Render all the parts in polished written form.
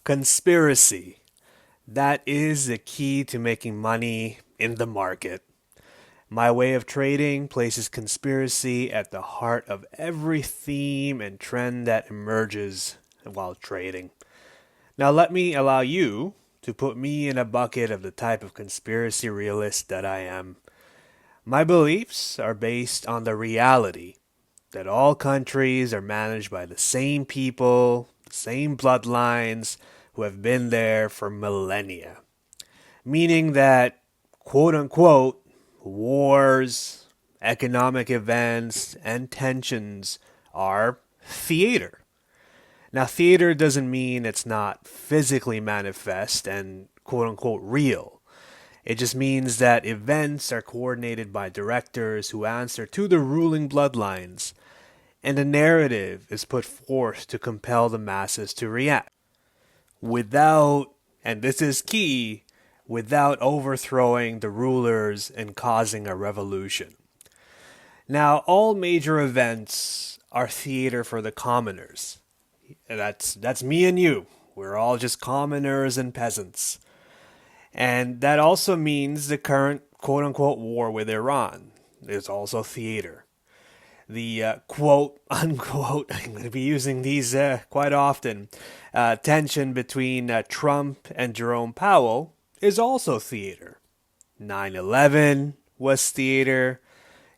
Conspiracy. That is the key to making money in the market. My way of trading places conspiracy at the heart of every theme and trend that emerges while trading. Now, let me allow you to put me in a bucket of the type of conspiracy realist that I am. My beliefs are based on the reality that all countries are managed by the same people, the same bloodlines who have been there for millennia. Meaning that, quote unquote, wars, economic events, and tensions are theater. Now, theater doesn't mean it's not physically manifest and quote unquote real. It just means that events are coordinated by directors who answer to the ruling bloodlines, and a narrative is put forth to compel the masses to react. Without, and this is key, without overthrowing the rulers and causing a revolution. Now, all major events are theater for the commoners. That's me and you. We're all just commoners and peasants. And that also means the current quote unquote war with Iran is also theater. The quote unquote, I'm going to be using these quite often, tension between Trump and Jerome Powell is also theater. 9/11 was theater,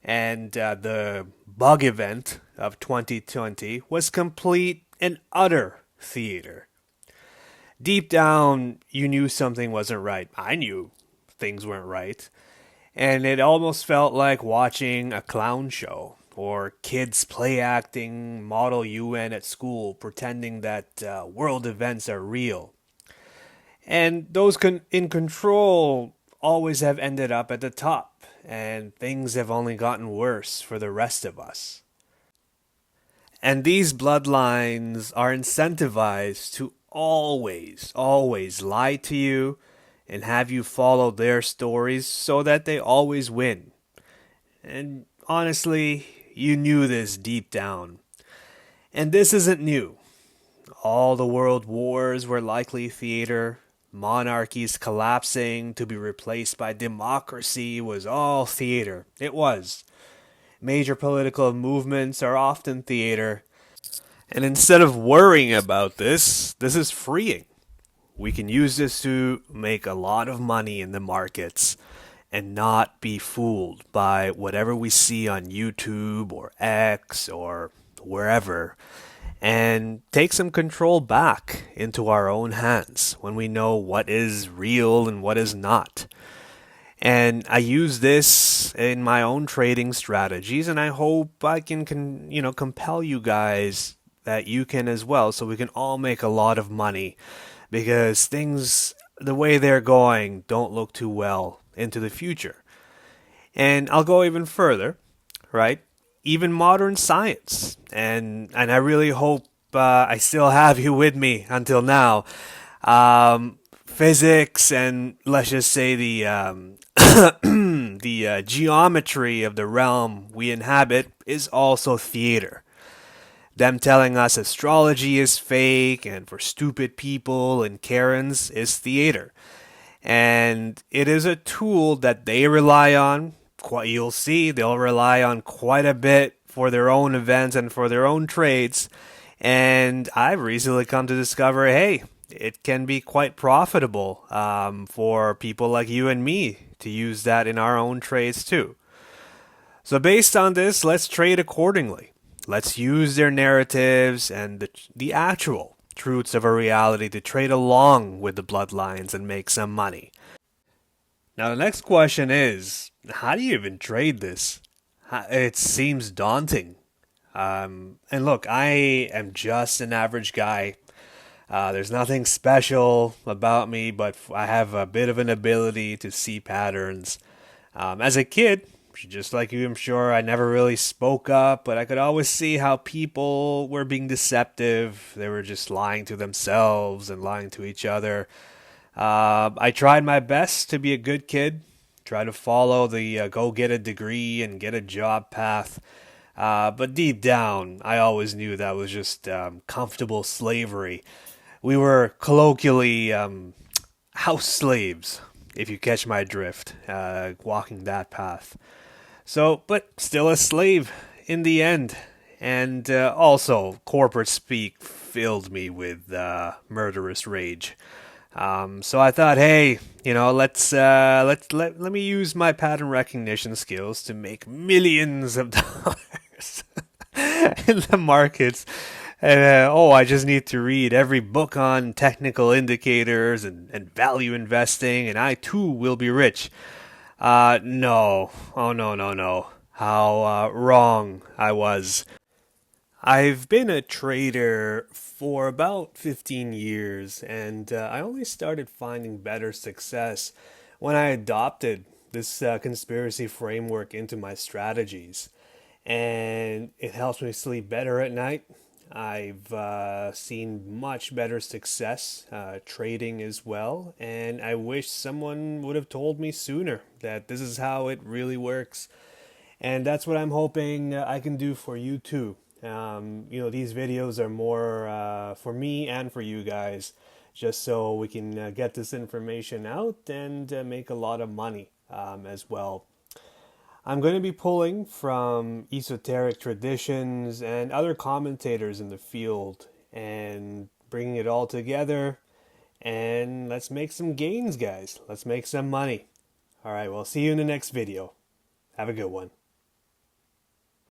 and the bug event of 2020 was complete and utter theater. Deep down, you knew something wasn't right. I knew things weren't right. And it almost felt like watching a clown show or kids play acting Model UN at school pretending that world events are real. And those in control always have ended up at the top, and things have only gotten worse for the rest of us. And these bloodlines are incentivized to always lie to you and have you follow their stories so that they always win. And honestly, you knew this deep down. And this isn't new. All the world wars were likely theater. Monarchies collapsing to be replaced by democracy was all theater. It was. Major political movements are often theater. And instead of worrying about this is freeing. We can use this to make a lot of money in the markets and not be fooled by whatever we see on YouTube or X or wherever, and take some control back into our own hands when we know what is real and what is not. And I use this in my own trading strategies, and I hope I can compel you guys that you can as well, so we can all make a lot of money, because things, the way they're going, don't look too well into the future. And I'll go even further, right? Even modern science, and I really hope I still have you with me until now. Physics and let's just say the the geometry of the realm we inhabit is also theater. Them telling us astrology is fake and for stupid people and Karens is theater. And it is a tool that they rely on. You'll see they'll rely on quite a bit for their own events and for their own trades. And I've recently come to discover, hey, it can be quite profitable for people like you and me to use that in our own trades too. So based on this, let's trade accordingly. Let's use their narratives and the actual truths of a reality to trade along with the bloodlines and make some money. Now the next question is, how do you even trade this? It seems daunting. And look, I am just an average guy. There's nothing special about me, but I have a bit of an ability to see patterns. As a kid, just like you, I'm sure, I never really spoke up, but I could always see how people were being deceptive. They were just lying to themselves and lying to each other. I tried my best to be a good kid, try to follow the go get a degree and get a job path. But deep down, I always knew that was just comfortable slavery. We were colloquially house slaves, if you catch my drift, walking that path. So, but still a slave in the end. And also, corporate speak filled me with murderous rage. So I thought, hey, let me use my pattern recognition skills to make millions of dollars in the markets. And I just need to read every book on technical indicators and value investing, and I too will be rich. No. Oh, no, no, no. How wrong I was. I've been a trader for about 15 years, and I only started finding better success when I adopted this conspiracy framework into my strategies. And it helps me sleep better at night. I've seen much better success trading as well, and I wish someone would have told me sooner that this is how it really works. And that's what I'm hoping I can do for you too. These videos are more for me and for you guys, just so we can get this information out and make a lot of money as well. I'm going to be pulling from esoteric traditions and other commentators in the field and bringing it all together. And let's make some gains, guys. Let's make some money. All right, well, see you in the next video. Have a good one.